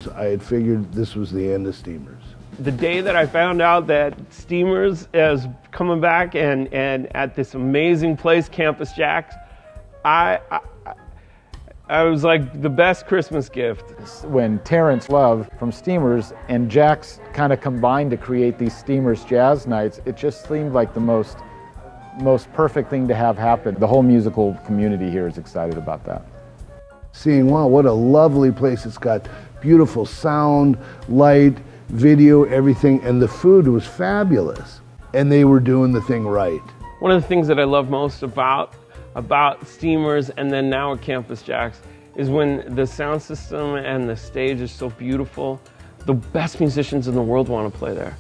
I had figured this was the end of Steamers. The day that I found out that Steamers is coming back and at this amazing place, Campus JAX, I was like the best Christmas gift. When Terrence Love from Steamers and JAX kind of combined to create these Steamers Jazz Nights, it just seemed like the most perfect thing to have happen. The whole musical community here is excited about that. Seeing, wow, what a lovely place. It's got beautiful sound, light, video, everything, and the food was fabulous. And they were doing the thing right. One of the things that I love most about Steamers and then now at Campus JAX is when the sound system and the stage is so beautiful, the best musicians in the world want to play there.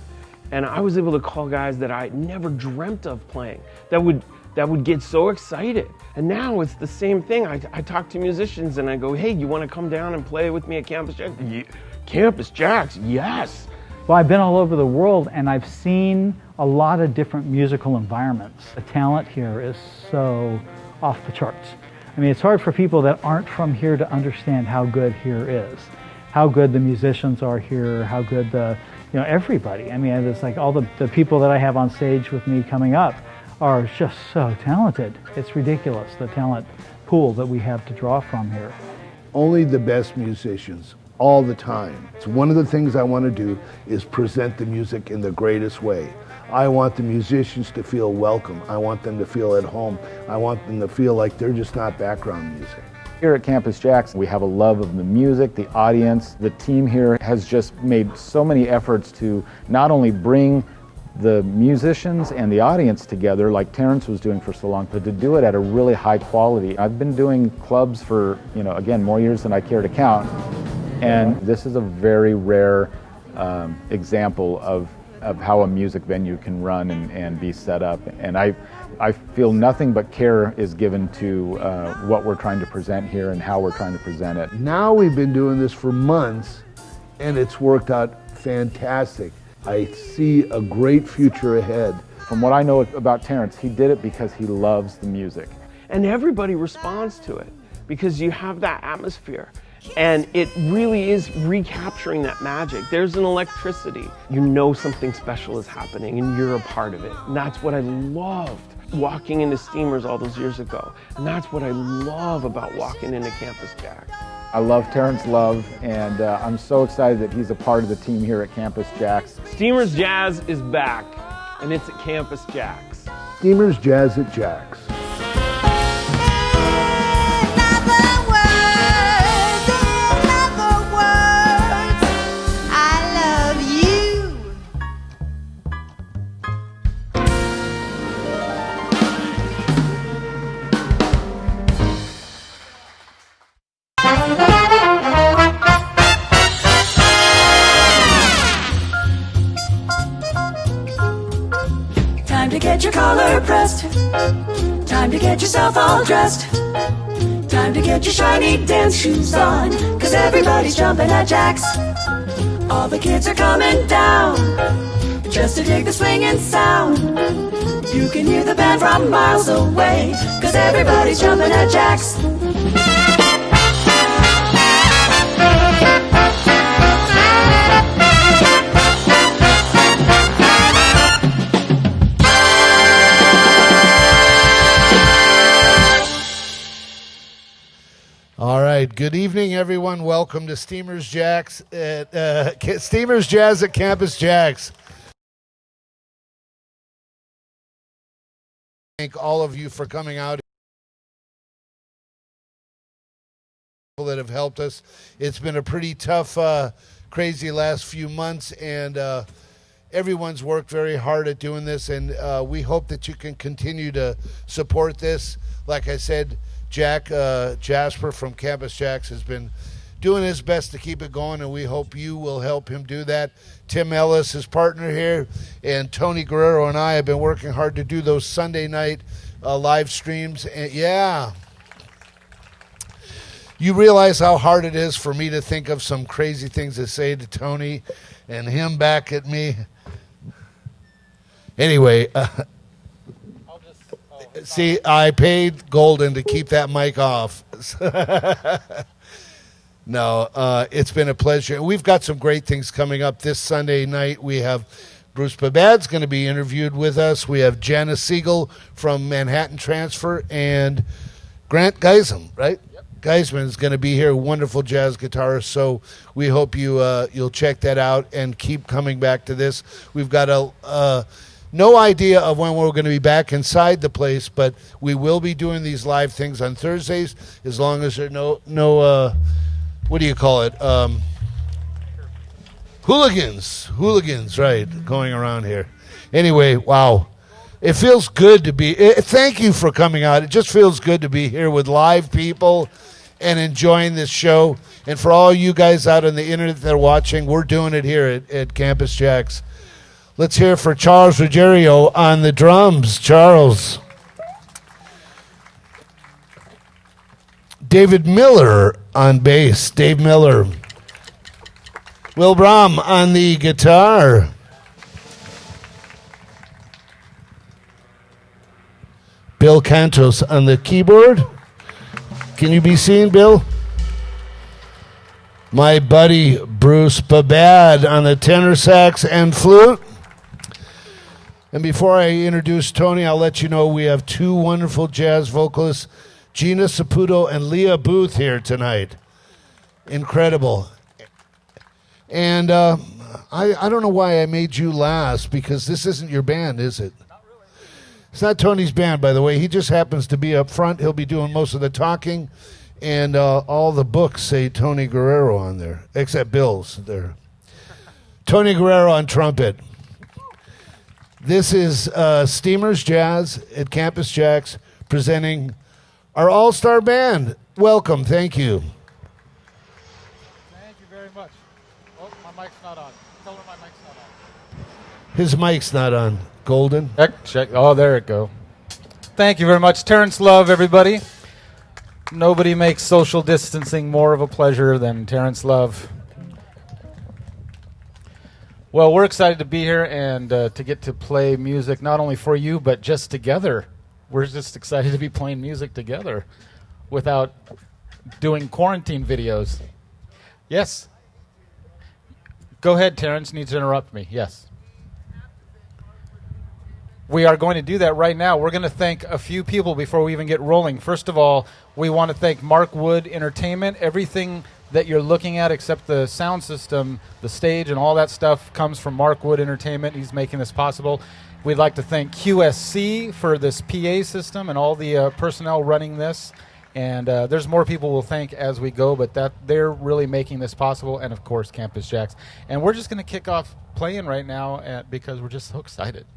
And I was able to call guys that I never dreamt of playing, that would get so excited. And now it's the same thing. I talk to musicians and I go, hey, you want to come down and play with me at Campus JAX? Campus JAX, yes. Well, I've been all over the world and I've seen a lot of different musical environments. The talent here is so off the charts. I mean, it's hard for people that aren't from here to understand how good here is, how good the musicians are here, how good everybody. I mean, it's like all the people that I have on stage with me coming up are just so talented. It's ridiculous, the talent pool that we have to draw from here. Only the best musicians, all the time. It's one of the things I want to do is present the music in the greatest way. I want the musicians to feel welcome. I want them to feel at home. I want them to feel like they're just not background music. Here at Campus JAX, we have a love of the music, the audience. The team here has just made so many efforts to not only bring the musicians and the audience together like Terrence was doing for so long, but to do it at a really high quality. I've been doing clubs for, again, more years than I care to count. And this is a very rare example of how a music venue can run and be set up. And I feel nothing but care is given to what we're trying to present here and how we're trying to present it. Now we've been doing this for months and it's worked out fantastic. I see a great future ahead. From what I know about Terrence, he did it because he loves the music. And everybody responds to it because you have that atmosphere. And it really is recapturing that magic. There's an electricity. You know something special is happening and you're a part of it. And that's what I loved walking into Steamers all those years ago. And that's what I love about walking into Campus JAX. I love Terrence Love, and I'm so excited that he's a part of the team here at Campus JAX. Steamers Jazz is back, and it's at Campus JAX. Steamers Jazz at JAX. Time to get your collar pressed. Time to get yourself all dressed. Time to get your shiny dance shoes on, 'cause everybody's jumping at JAX. All the kids are coming down just to dig the swinging sound. You can hear the band from miles away, 'cause everybody's jumping at JAX. All right, good evening, everyone. Welcome to Steamers JAX at Steamers Jazz at Campus JAX. Thank all of you for coming out. People that have helped us. It's been a pretty tough, crazy last few months, and everyone's worked very hard at doing this, and we hope that you can continue to support this. Like I said, Jasper from Campus JAX has been doing his best to keep it going, and we hope you will help him do that. Tim Ellis, his partner here, and Tony Guerrero and I have been working hard to do those Sunday night live streams. And yeah, you realize how hard it is for me to think of some crazy things to say to Tony and him back at me. Anyway, see, I paid Golden to keep that mic off. No, it's been a pleasure. We've got some great things coming up this Sunday night. We have Bruce Babad's going to be interviewed with us. We have Janice Siegel from Manhattan Transfer and Grant Geisman, right? Yep. Geisman is going to be here, wonderful jazz guitarist. So we hope you'll check that out and keep coming back to this. We've got no idea of when we're going to be back inside the place, but we will be doing these live things on Thursdays as long as there are no what do you call it? Hooligans, right, going around here. Anyway, wow. It feels good to be, thank you for coming out. It just feels good to be here with live people and enjoying this show. And for all you guys out on the internet that are watching, we're doing it here at Campus JAX. Let's hear for Charles Ruggiero on the drums. Charles. David Miller on bass. Dave Miller. Will Brom on the guitar. Bill Cantos on the keyboard. Can you be seen, Bill? My buddy Bruce Babad on the tenor sax and flute. And before I introduce Tony, I'll let you know we have two wonderful jazz vocalists, Gina Saputo and Leah Booth, here tonight. Incredible. And I don't know why I made you last, because this isn't your band, is it? Not really. It's not Tony's band, by the way. He just happens to be up front. He'll be doing most of the talking, and all the books say Tony Guerrero on there, except Bill's there. Tony Guerrero on trumpet. This is Steamers Jazz at Campus JAX presenting our all-star band. Welcome. Thank you. Thank you very much. Oh, my mic's not on. Tell her my mic's not on. His mic's not on. Golden. Check. Oh, there it go. Thank you very much. Terrence Love, everybody. Nobody makes social distancing more of a pleasure than Terrence Love. Well, we're excited to be here and to get to play music not only for you, but just together. We're just excited to be playing music together without doing quarantine videos. Yes? Go ahead, Terrence. Needs to interrupt me. Yes. We are going to do that right now. We're going to thank a few people before we even get rolling. First of all, we want to thank Mark Wood Entertainment. Everything that you're looking at except the sound system, the stage, and all that stuff comes from Mark Wood Entertainment. He's making this possible. We'd like to thank QSC for this PA system and all the personnel running this. And there's more people we'll thank as we go, but they're really making this possible. And, of course, Campus JAX. And we're just going to kick off playing right now because we're just so excited.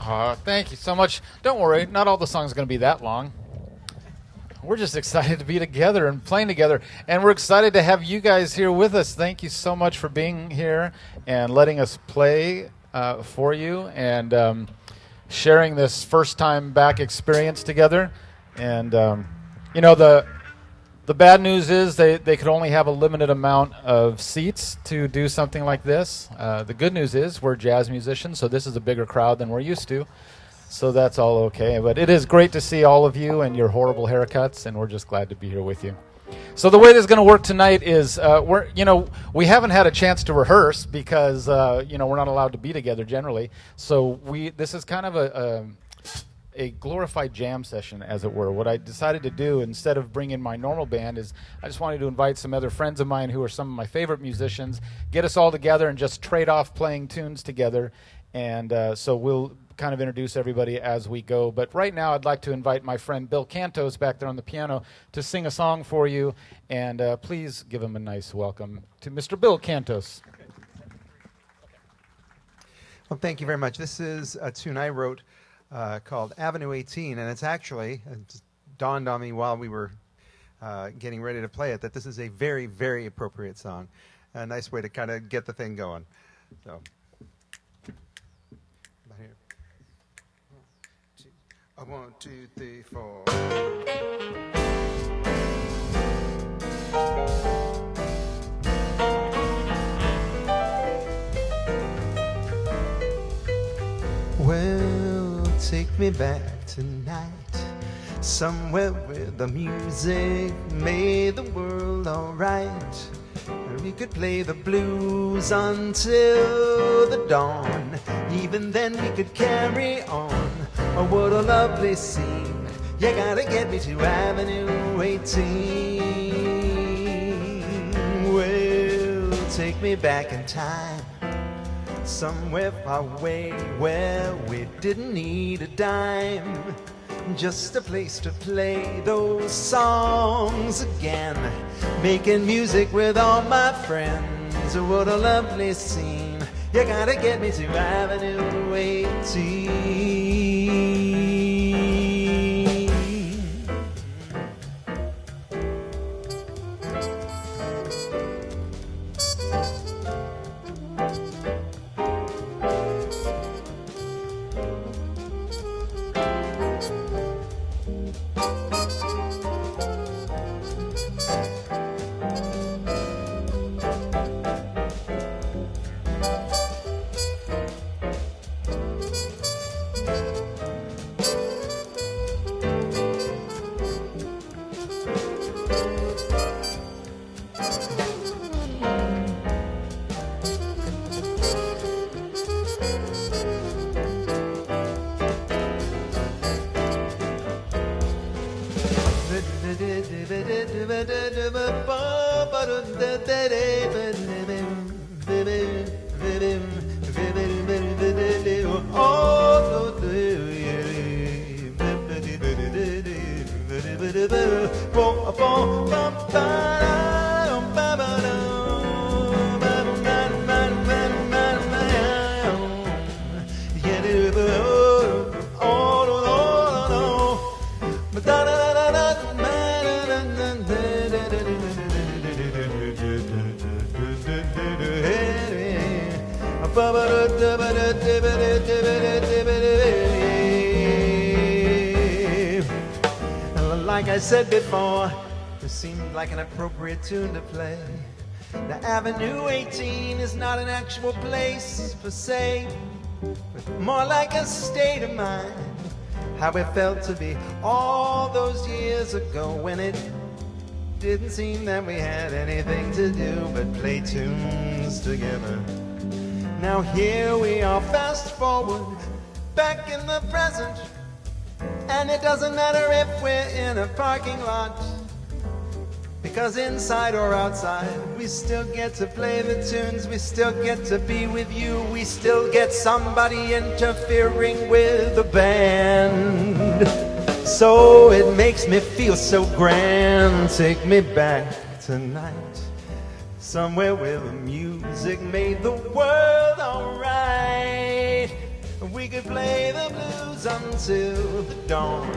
Thank you so much. Don't worry, not all the songs are going to be that long. We're just excited to be together and playing together, and we're excited to have you guys here with us. Thank you so much for being here and letting us play for you and sharing this first time back experience together. And you know, the bad news is they could only have a limited amount of seats to do something like this. The good news is we're jazz musicians, so this is a bigger crowd than we're used to. So that's all okay. But it is great to see all of you and your horrible haircuts, and we're just glad to be here with you. So the way this is going to work tonight is we haven't had a chance to rehearse because we're not allowed to be together generally. So this is kind of a glorified jam session, as it were. What I decided to do instead of bringing my normal band is I just wanted to invite some other friends of mine who are some of my favorite musicians, get us all together and just trade off playing tunes together. And so we'll kind of introduce everybody as we go. But right now I'd like to invite my friend Bill Cantos back there on the piano to sing a song for you. And please give him a nice welcome to Mr. Bill Cantos. Well, thank you very much. This is a tune I wrote called Avenue 18, and it's actually, it just dawned on me while we were getting ready to play it, that this is a very, very appropriate song. A nice way to kind of get the thing going. So, about here. 1, 2, 3, 4. Well, take me back tonight, somewhere where the music made the world alright. And we could play the blues until the dawn. Even then we could carry on. Oh, what a lovely scene. You gotta get me to Avenue 18. Well, take me back in time, somewhere far away where we didn't need a dime. Just a place to play those songs again. Making music with all my friends. What a lovely scene. You gotta get me to Avenue 18. Like I said before, this seemed like an appropriate tune to play. Now, Avenue 18 is not an actual place per se, but more like a state of mind. How it felt to be all those years ago when it didn't seem that we had anything to do but play tunes together. Now here we are, fast forward, back in the present. And it doesn't matter if we're in a parking lot, because inside or outside, we still get to play the tunes, we still get to be with you, we still get somebody interfering with the band. So it makes me feel so grand. Take me back tonight, somewhere where the music made the world alright. We could play the blues until the dawn.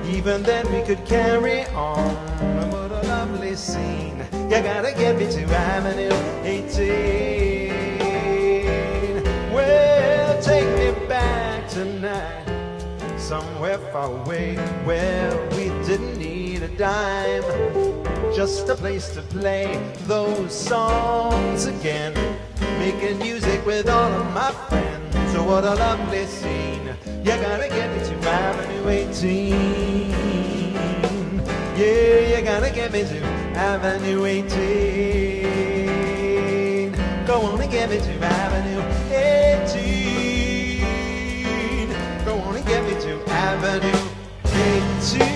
Even then we could carry on. What a lovely scene. You gotta get me to Avenue 18. Well, take me back tonight, somewhere far away where we didn't need a dime. Just a place to play those songs again, making music with all of my friends. So what a lovely scene. You gotta get me to Avenue 18. Yeah, you gotta get me to Avenue 18. Go on and get me to Avenue 18. Go on and get me to Avenue 18.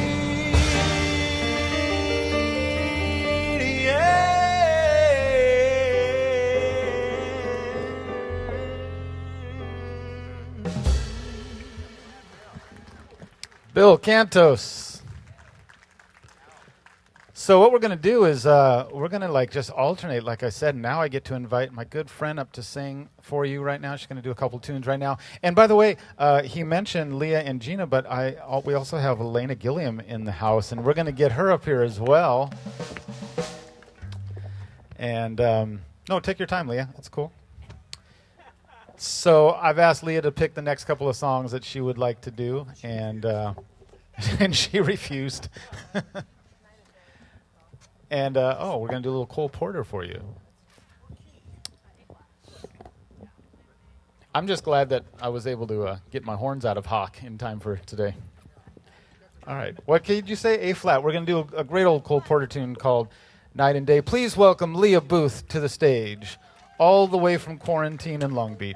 Bill Cantos. So what we're going to do is we're going to just alternate, like I said. Now I get to invite my good friend up to sing for you right now. She's going to do a couple tunes right now. And by the way, he mentioned Leah and Gina, but we also have Elena Gilliam in the house, and we're going to get her up here as well. And no, take your time, Leah. That's cool. So I've asked Leah to pick the next couple of songs that she would like to do, and and she refused. And we're going to do a little Cole Porter for you. I'm just glad that I was able to get my horns out of hock in time for today. All right. What did you say? A flat. We're going to do a great old Cole Porter tune called Night and Day. Please welcome Leah Booth to the stage, all the way from quarantine in Long Beach.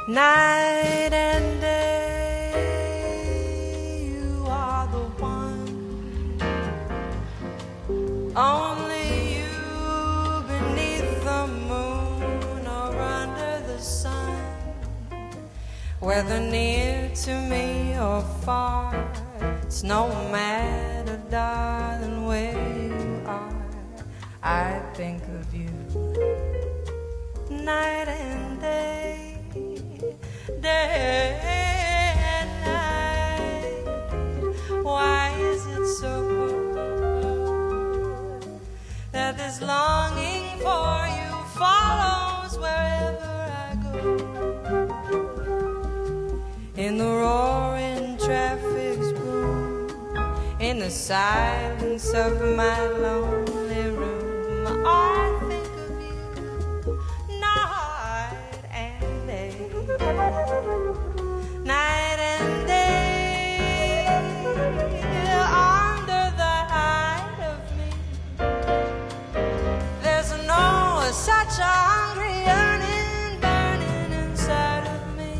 Night and day, you are the one. Only you beneath the moon or under the sun. Whether near to me or far, it's no matter, darling, where you are. I think of you night and day. Day and night. Why is it so that this longing for you follows wherever I go? In the roaring traffic's boom, in the silence of my lonely room, I think of you night and day. Night and day, under the hide of me, there's no such a hungry yearning burning inside of me,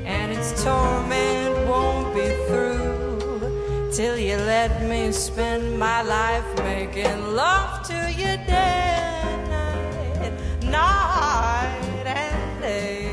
and its torment won't be through till you let me spend my life making love to you day and night, night and day.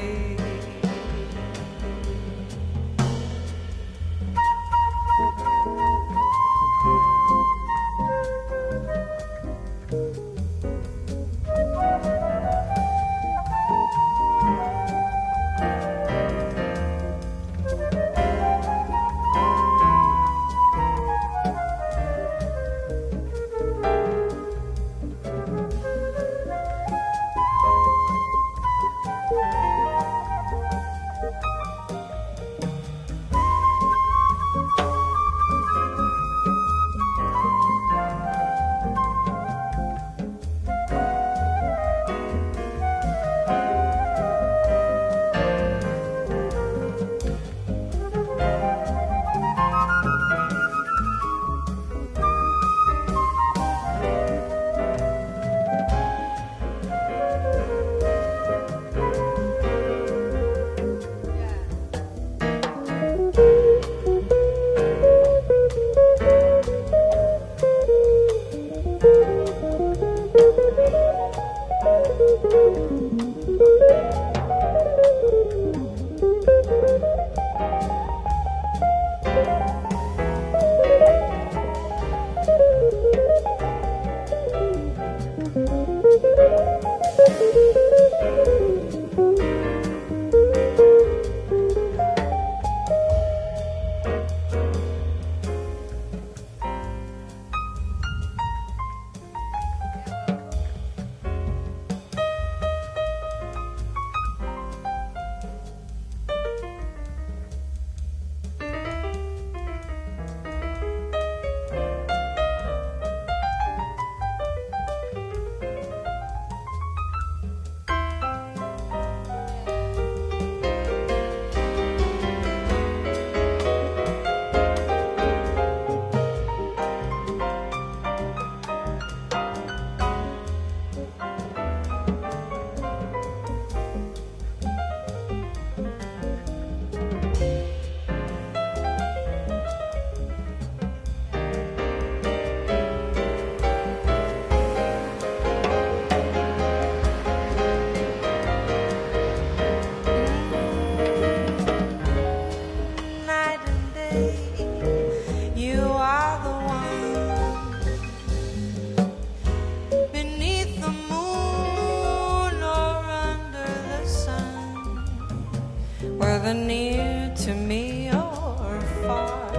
whether near to me or far.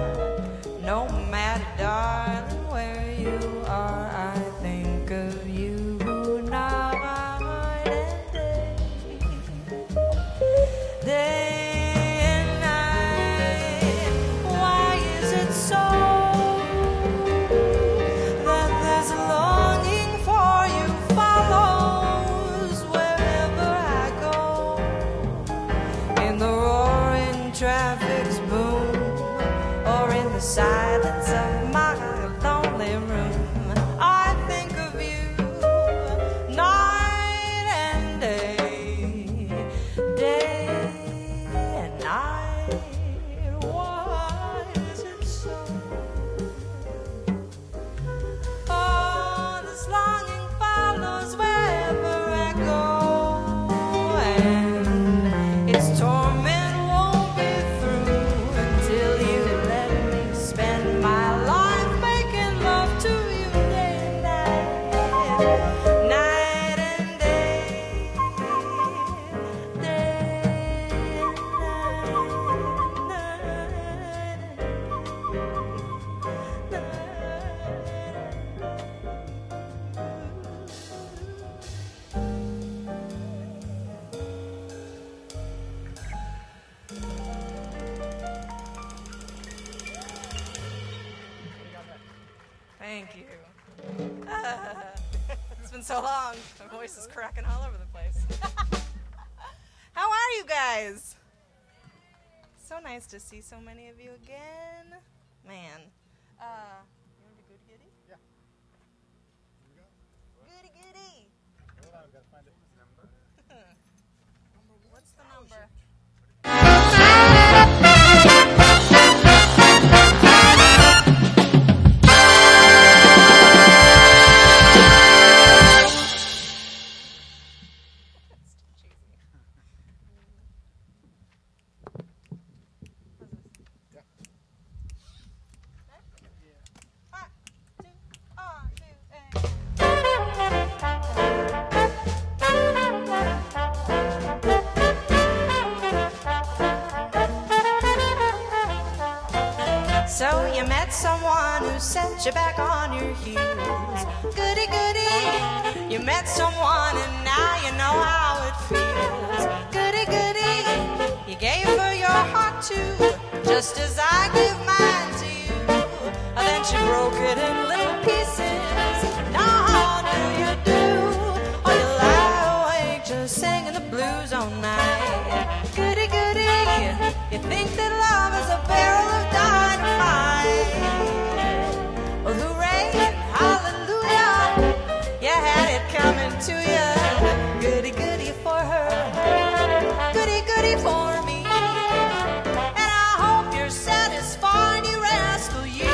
No matter, darling, where you are, I think of you night and day, day and night. Why is it so that this longing for you follows wherever I go? In the roaring traffic's boom, or in the silence of my lonely room, I think of you night and day, day and night. Why is it so? Oh, this longing follows wherever I go, and its torment won't be through until you let me spend my life making love to you day and night, night and day, day and Thank you. It's been so long. My voice is cracking all over the place. How are you guys? So nice to see so many of you again. Man. You want to do Goody Goody? Yeah. Goody Goody. Hold on, I've got to find it. What's the number? So you met someone who set you back on your heels. Goody goody. You met someone and now you know how it feels. Goody goody. You gave her your heart too, just as I give mine to you. Then she broke it in little pieces. Now how do you do? Or you lie awake just singing the blues all night. Goody goody. You think that love is a barrel of dynamite. Well, hooray and hallelujah, you had it coming to you. Goody goody for her, goody goody for me. And I hope you're satisfied, you rascal, you.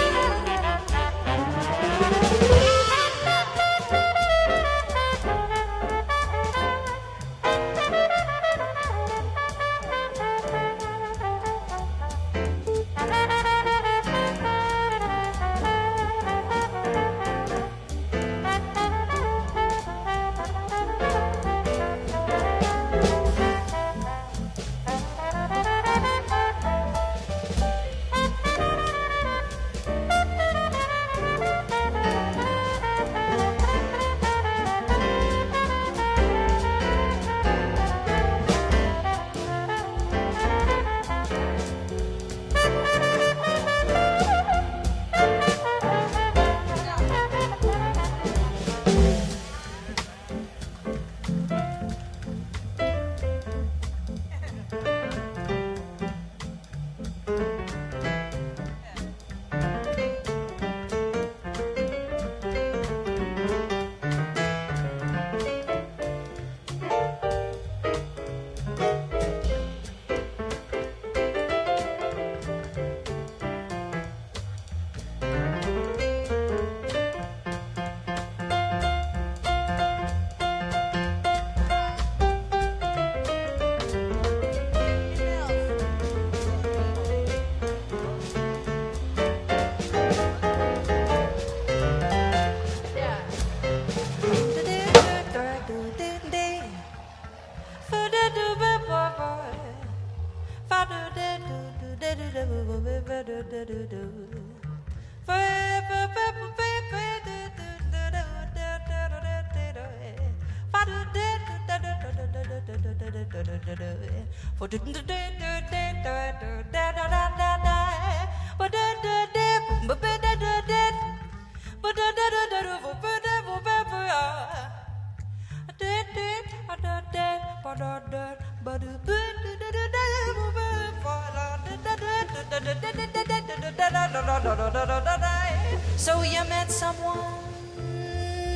So you met someone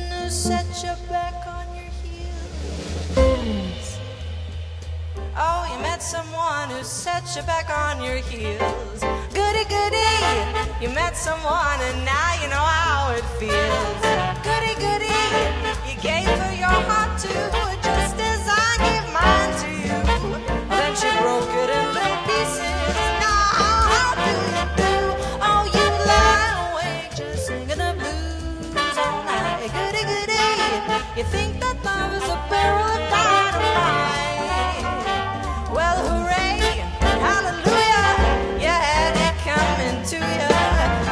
who set you back on your heels. Oh, you met someone who set you back on your heels. Goody, goody, you met someone and now you know how it feels. Goody, goody, you gave her your heart too, just as I gave mine to you. Then she broke it in little pieces. Now how do you do? Oh, you lie awake just singing the blues all night. Goody, goody, you think that love is a barrel of dynamite. Well, hooray, hallelujah, you had it coming to you.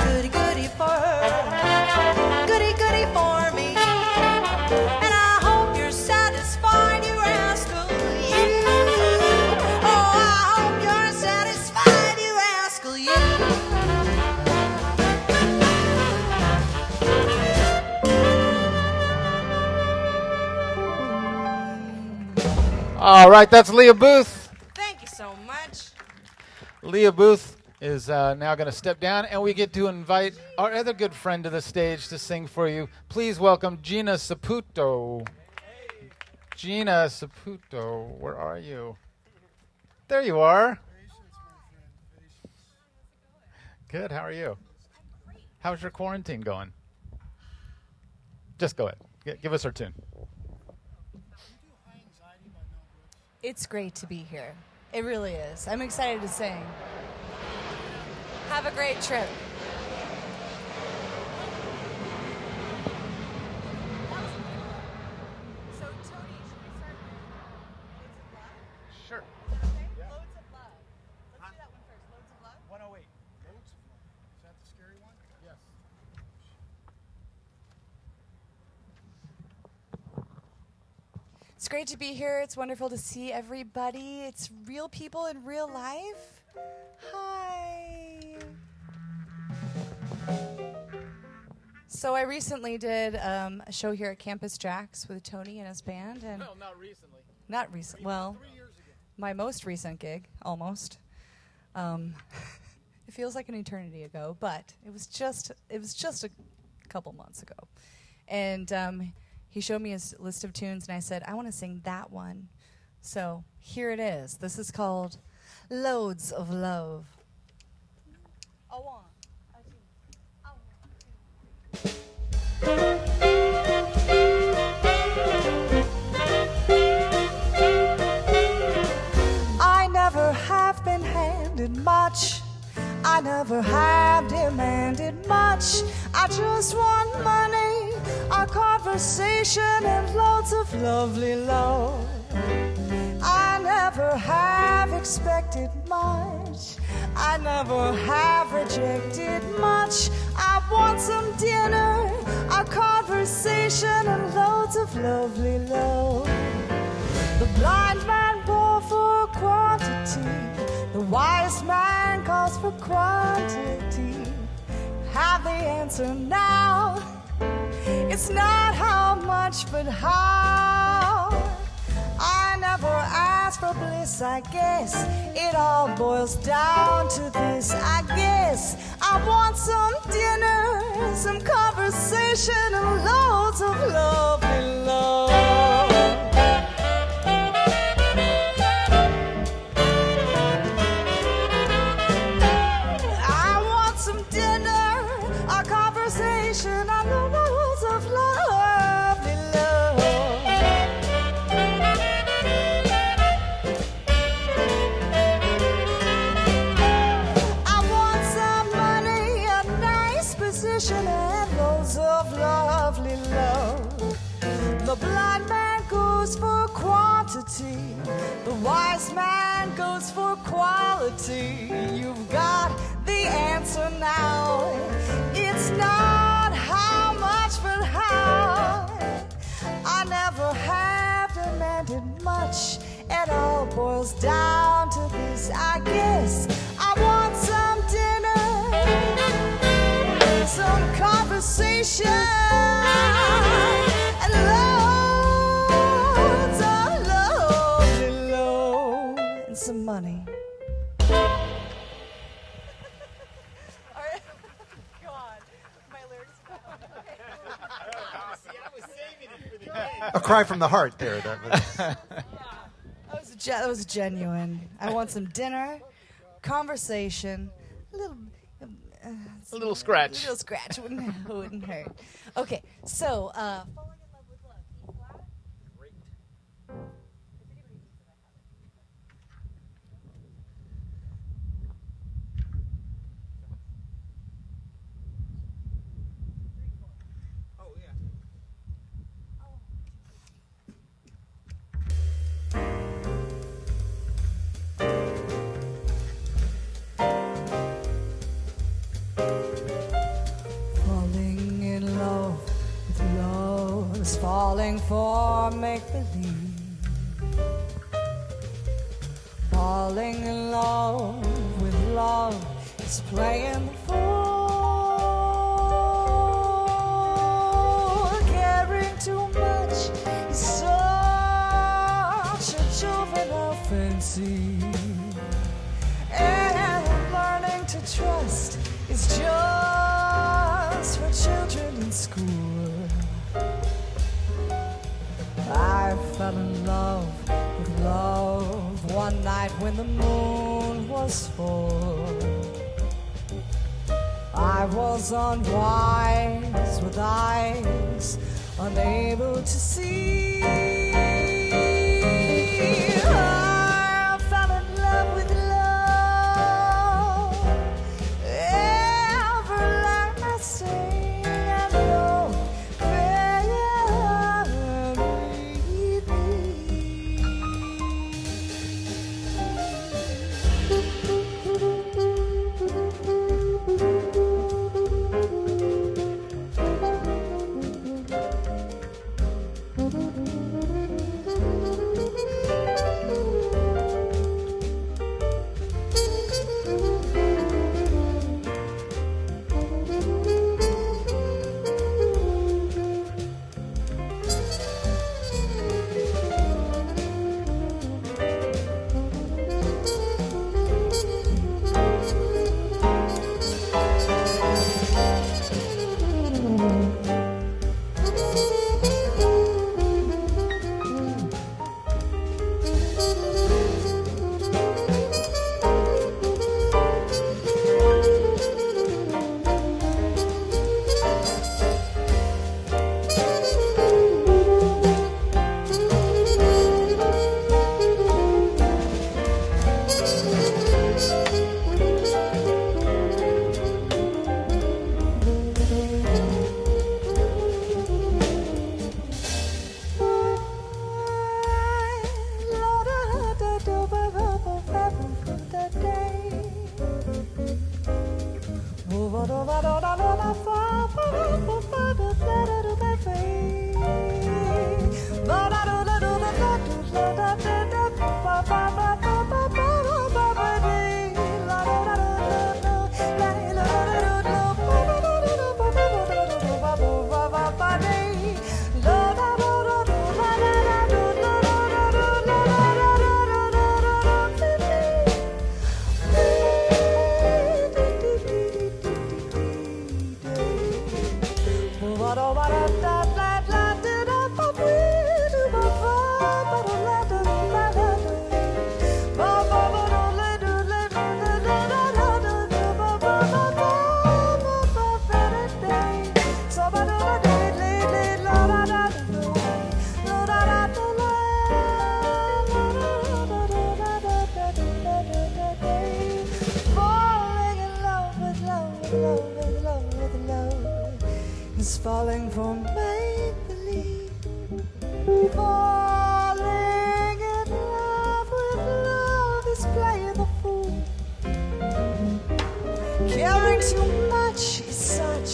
Goody, goody for her, goody, goody for me. And I hope you're satisfied, you rascal, you. Oh, I hope you're satisfied, you rascal, you. All right, that's Leah Booth. Thank you so much. Leah Booth is now going to step down, and we get to invite our other good friend to the stage to sing for you. Please welcome Gina Saputo. Gina Saputo, where are you? There you are. Good, how are you? How's your quarantine going? Just go ahead. Give us our tune. It's great to be here. It really is. I'm excited to sing. Have a great trip. So, Tony, should we start with Loads of Love? Sure. Okay? Loads of Love. Let's do that one first. Loads of Love? 108. Loads of love. Is that the scary one? Yes. It's great to be here. It's wonderful to see everybody. It's real people in real life. Hi. So I recently did a show here at Campus JAX with Tony and his band, and No, not recently. not recent. Well, 3 years ago. my most recent gig, almost. It feels like an eternity ago, but it was just a couple months ago, and he showed me his list of tunes, and I said, I want to sing that one. So here it is. This is called Loads of Love. A one, a two, a one, I never have been handed much. I never have demanded much. I just want money, a conversation, and loads of lovely love. I never have expected much. I never have rejected much. I want some dinner, a conversation, and loads of lovely love. The blind man bore for quantity. The wise man calls for quantity. Have the answer now. It's not how much, but how. I never asked for bliss, I guess. It all boils down to this, I guess. I want some dinner, some conversation, and loads of lovely love. I want some dinner, a conversation, and loads of lovely love. I want some money, a nice position, and loads of lovely love. The blind man goes for quantity. The wise man goes for quality. You've got the the answer now. It's not how much, but how. I never have demanded much. It all boils down to this, I guess. I want some dinner, some conversation, and loads of lovely love, and some money. A cry from the heart there. That was genuine. I want some dinner, conversation, a little scratch. A little scratch wouldn't hurt. Okay, so falling in love with love. E flat. Great. Falling in love with love is falling for make-believe. Falling in love with love is playing the fool. Caring too much is such a juvenile fancy. And learning to trust is just for children in school. I fell in love with love one night when the moon was full. I was unwise with eyes unable to see. I fell in love with love, everlasting and love, very too much. He's such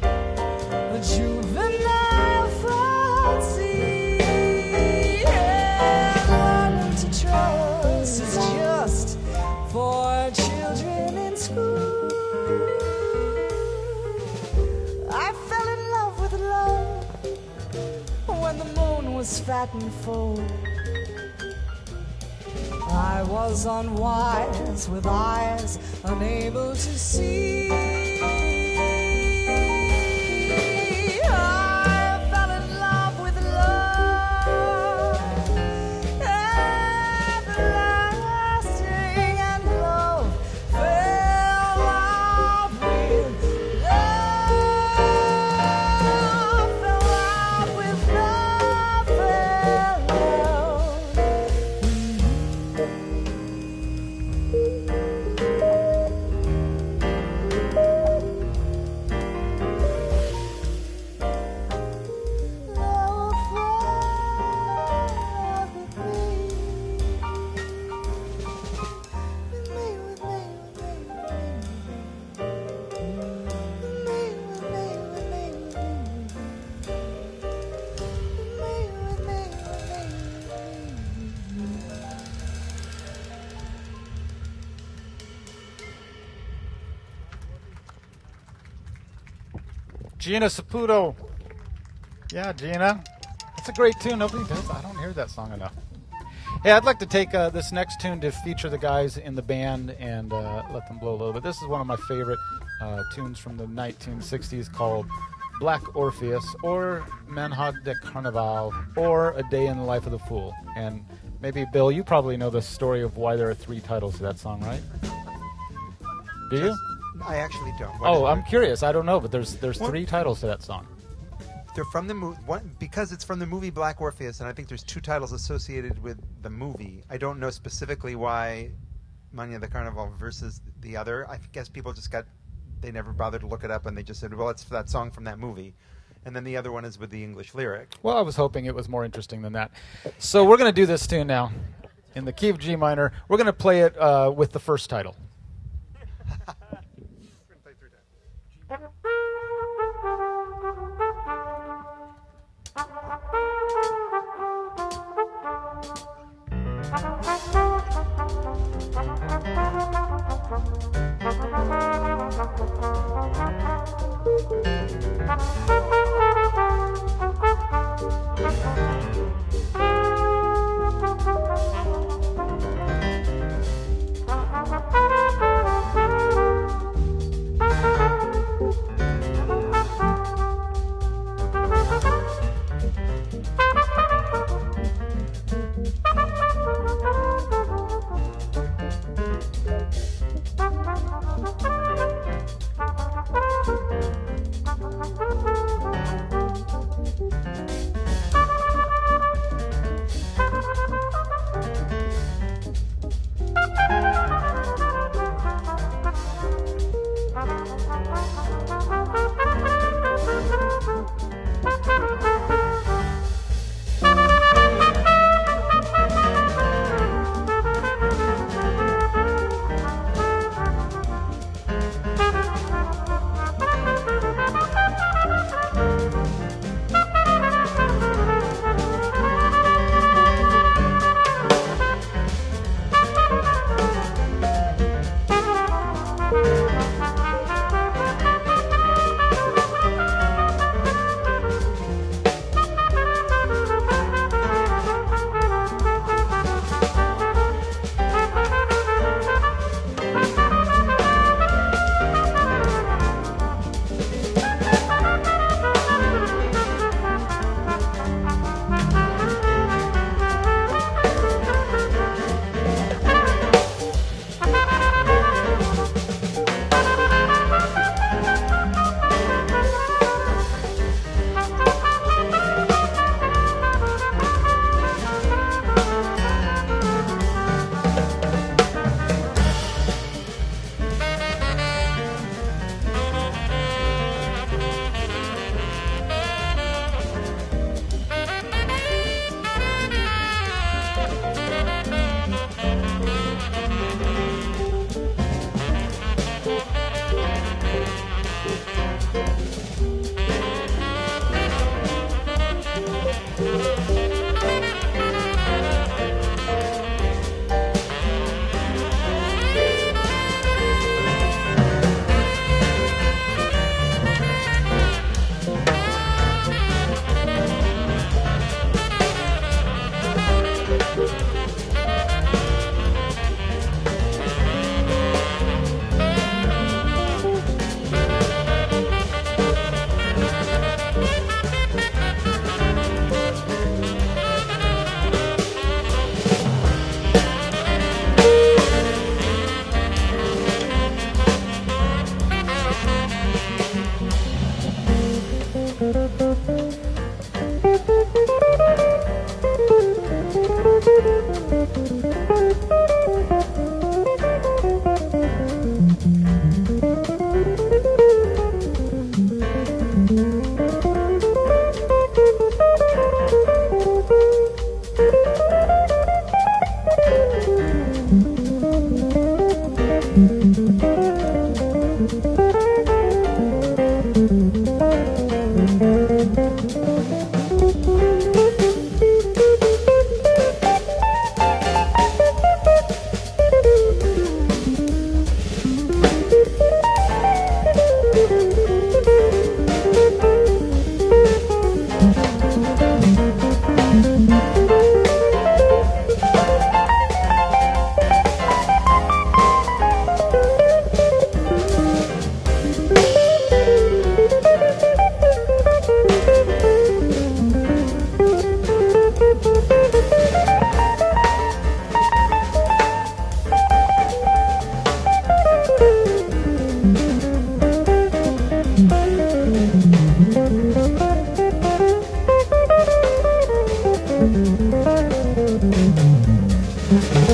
a juvenile fancy. And learning to trust is just for children in school. I fell in love with love when the moon was fat and full. I was unwise with eyes unable to see. I fell in love with love, everlasting, and love fell out with love, fell out with love, fell Gina Saputo. Yeah, Gina. That's a great tune. Nobody does. I don't hear that song enough. Hey, I'd like to take this next tune to feature the guys in the band and let them blow a little bit. This is one of my favorite tunes from the 1960s called Black Orpheus or Manhag de Carnaval or A Day in the Life of the Fool. And maybe, Bill, you probably know the story of why there are 3 titles to that song, right? Do you? I actually don't. I'm curious. I don't know, but there's 3 titles to that song. They're from the movie. Because it's from the movie Black Orpheus, and I think there's 2 titles associated with the movie. I don't know specifically why Mania the Carnival versus the other. I guess people just they never bothered to look it up, and they just said, well, it's that song from that movie. And then the other one is with the English lyric. Well, I was hoping it was more interesting than that. So we're going to do this tune now in the key of G minor. We're going to play it with the first title.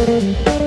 Thank you.